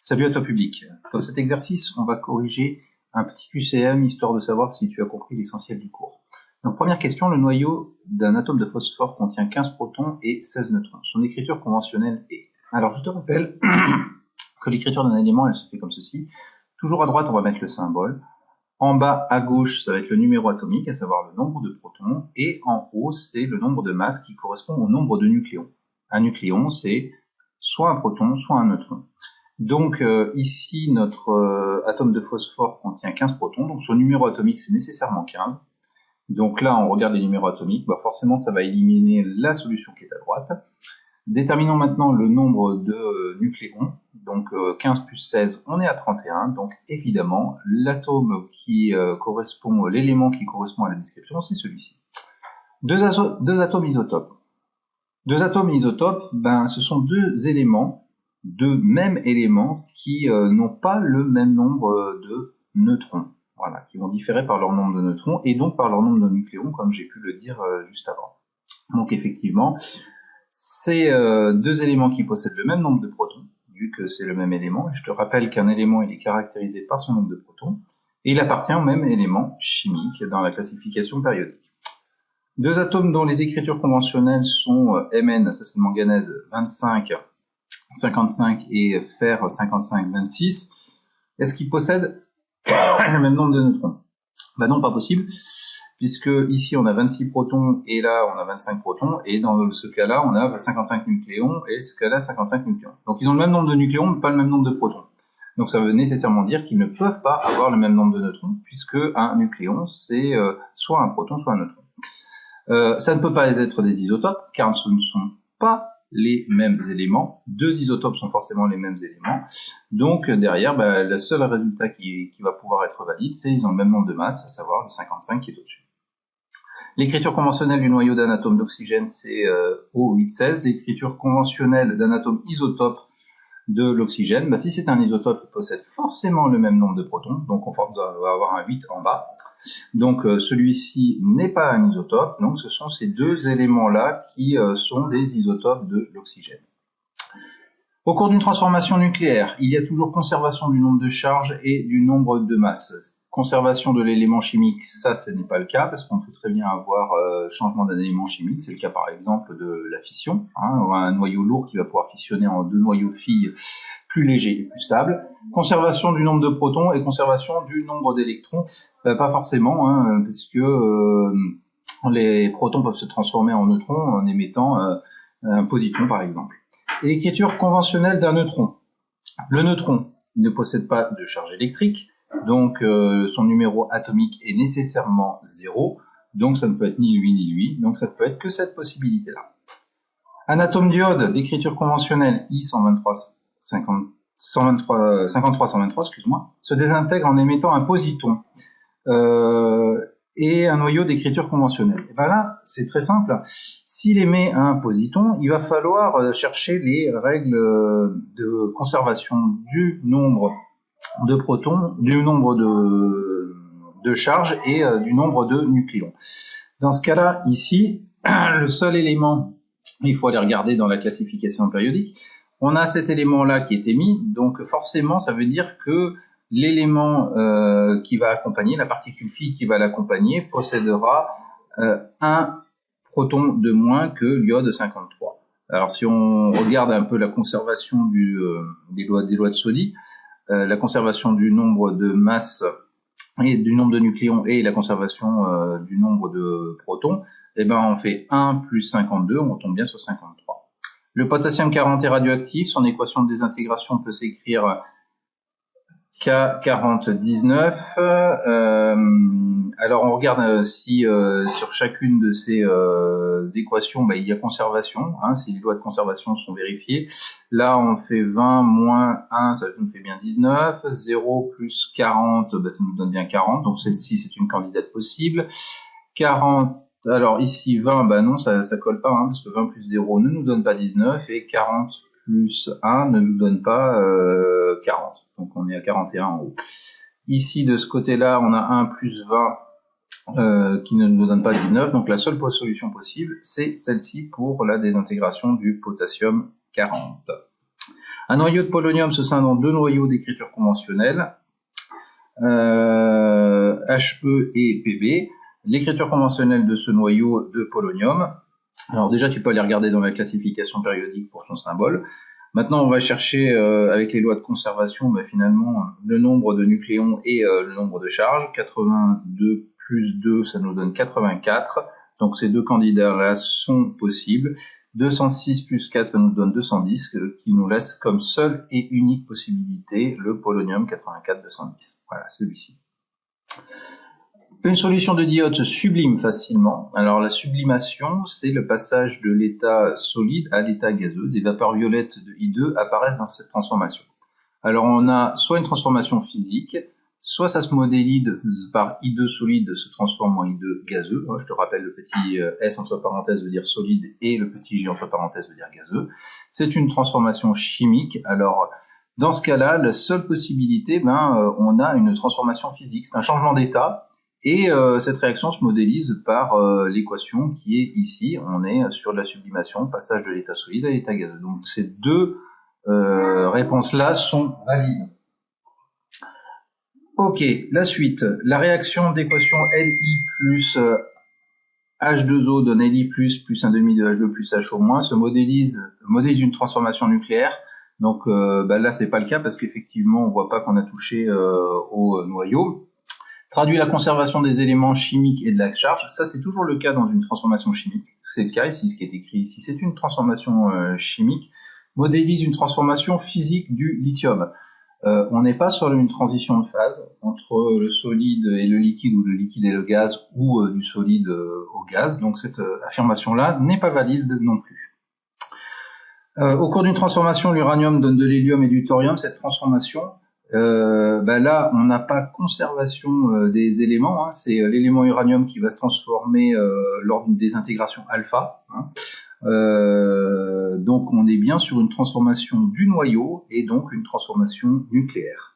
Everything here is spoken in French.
Salut à toi public. Dans cet exercice, on va corriger un petit QCM histoire de savoir si tu as compris l'essentiel du cours. Donc première question, le noyau d'un atome de phosphore contient 15 protons et 16 neutrons. Son écriture conventionnelle est... Alors je te rappelle que l'écriture d'un élément, elle se fait comme ceci. Toujours à droite, on va mettre le symbole. En bas, à gauche, ça va être le numéro atomique, à savoir le nombre de protons. Et en haut, c'est le nombre de masses qui correspond au nombre de nucléons. Un nucléon, c'est soit un proton, soit un neutron. Donc ici, notre atome de phosphore contient 15 protons, donc son numéro atomique, c'est nécessairement 15. Donc là, on regarde les numéros atomiques, bah forcément, ça va éliminer la solution qui est à droite. Déterminons maintenant le nombre de nucléons. Donc 15 plus 16, on est à 31. Donc évidemment, l'atome qui correspond, l'élément qui correspond à la description, c'est celui-ci. Deux atomes isotopes. Deux atomes isotopes, ben, ce sont deux éléments, deux mêmes éléments qui n'ont pas le même nombre de neutrons. Voilà, qui vont différer par leur nombre de neutrons et donc par leur nombre de nucléons, comme j'ai pu le dire juste avant. Donc effectivement, c'est deux éléments qui possèdent le même nombre de protons, vu que c'est le même élément. Et je te rappelle qu'un élément, il est caractérisé par son nombre de protons, et il appartient au même élément chimique dans la classification périodique. Deux atomes dont les écritures conventionnelles sont Mn, ça c'est le manganèse, 25, 55 et fer 55, 26. Est-ce qu'ils possèdent le même nombre de neutrons? Ben non, pas possible, puisque ici on a 26 protons et là on a 25 protons, et dans ce cas-là on a 55 nucléons et ce cas-là 55 nucléons. Donc ils ont le même nombre de nucléons mais pas le même nombre de protons. Donc ça veut nécessairement dire qu'ils ne peuvent pas avoir le même nombre de neutrons, puisque un nucléon c'est soit un proton soit un neutron. Ça ne peut pas être des isotopes, car ce ne sont pas les mêmes éléments. Deux isotopes sont forcément les mêmes éléments. Donc derrière, bah, le seul résultat qui va pouvoir être valide, c'est qu'ils ont le même nombre de masses, à savoir le 55 qui est au-dessus. L'écriture conventionnelle du noyau d'un atome d'oxygène, c'est O816. L'écriture conventionnelle d'un atome isotope de l'oxygène, bah, si c'est un isotope, il possède forcément le même nombre de protons, donc on va avoir un 8 en bas. Donc celui-ci n'est pas un isotope, donc ce sont ces deux éléments-là qui sont des isotopes de l'oxygène. Au cours d'une transformation nucléaire, il y a toujours conservation du nombre de charges et du nombre de masses. Conservation de l'élément chimique, ça ce n'est pas le cas, parce qu'on peut très bien avoir changement d'un élément chimique, c'est le cas par exemple de la fission, un noyau lourd qui va pouvoir fissionner en deux noyaux filles plus légers et plus stables. Conservation du nombre de protons et conservation du nombre d'électrons, pas forcément, puisque les protons peuvent se transformer en neutrons en émettant un positron par exemple. L'écriture conventionnelle d'un neutron. Le neutron ne possède pas de charge électrique, donc son numéro atomique est nécessairement 0, donc ça ne peut être ni lui ni lui, donc ça ne peut être que cette possibilité-là. Un atome d'iode d'écriture conventionnelle I-123-123, excuse-moi, se désintègre en émettant un positron et un noyau d'écriture conventionnelle. Et ben là, c'est très simple. S'il émet un positron, il va falloir chercher les règles de conservation du nombre de protons, du nombre de charges et du nombre de nucléons. Dans ce cas-là, ici, le seul élément, il faut aller regarder dans la classification périodique, on a cet élément-là qui est émis, donc forcément, ça veut dire que l'élément qui va accompagner, la particule fille qui va l'accompagner, possédera un proton de moins que l'iode 53. Alors si on regarde un peu la conservation des lois de Soddy, la conservation du nombre de masses et du nombre de nucléons et la conservation du nombre de protons, eh ben on fait 1 plus 52, on tombe bien sur 53. Le potassium 40 est radioactif, son équation de désintégration peut s'écrire K4019. Alors on regarde si sur chacune de ces équations, il y a conservation, si les lois de conservation sont vérifiées. Là on fait 20 moins 1, ça nous fait bien 19. 0 plus 40, ça nous donne bien 40. Donc celle-ci c'est une candidate possible. 40, alors ici 20, non, ça colle pas, parce que 20 plus 0 ne nous donne pas 19 et 40 plus 1 ne nous donne pas 40. Donc on est à 41 en haut. Ici, de ce côté-là, on a 1 plus 20 qui ne nous donne pas 19. Donc la seule solution possible, c'est celle-ci pour la désintégration du potassium 40. Un noyau de polonium se scinde en deux noyaux d'écriture conventionnelle, HE et PB. L'écriture conventionnelle de ce noyau de polonium, alors déjà tu peux aller regarder dans la classification périodique pour son symbole. Maintenant on va chercher avec les lois de conservation finalement le nombre de nucléons et le nombre de charges. 82 plus 2 ça nous donne 84, donc ces deux candidats là sont possibles. 206 plus 4 ça nous donne 210, qui nous laisse comme seule et unique possibilité le polonium 84-210. Voilà, celui-ci. Une solution de diode se sublime facilement. Alors la sublimation, c'est le passage de l'état solide à l'état gazeux. Des vapeurs violettes de I2 apparaissent dans cette transformation. Alors on a soit une transformation physique, soit ça se modélise par I2 solide se transforme en I2 gazeux. Je te rappelle, le petit S entre parenthèses veut dire solide et le petit G entre parenthèses veut dire gazeux. C'est une transformation chimique. Alors dans ce cas-là, la seule possibilité, on a une transformation physique. C'est un changement d'état. Et cette réaction se modélise par l'équation qui est ici. On est sur de la sublimation, passage de l'état solide à l'état gazeux. Donc ces deux réponses-là sont valides. Ok, la suite. La réaction d'équation Li plus H2O donne Li plus un demi de H2 plus HO- se modélise une transformation nucléaire. Donc là, c'est pas le cas parce qu'effectivement, on voit pas qu'on a touché au noyau. Traduit la conservation des éléments chimiques et de la charge. Ça, c'est toujours le cas dans une transformation chimique. C'est le cas ici, ce qui est écrit ici. C'est une transformation chimique. Modélise une transformation physique du lithium. On n'est pas sur une transition de phase entre le solide et le liquide ou le liquide et le gaz ou du solide au gaz. Donc cette affirmation-là n'est pas valide non plus. Au cours d'une transformation, l'uranium donne de l'hélium et du thorium. Cette transformation, là, on n'a pas conservation des éléments. Hein. C'est l'élément uranium qui va se transformer lors d'une désintégration alpha. Hein. Donc, on est bien sur une transformation du noyau et donc une transformation nucléaire.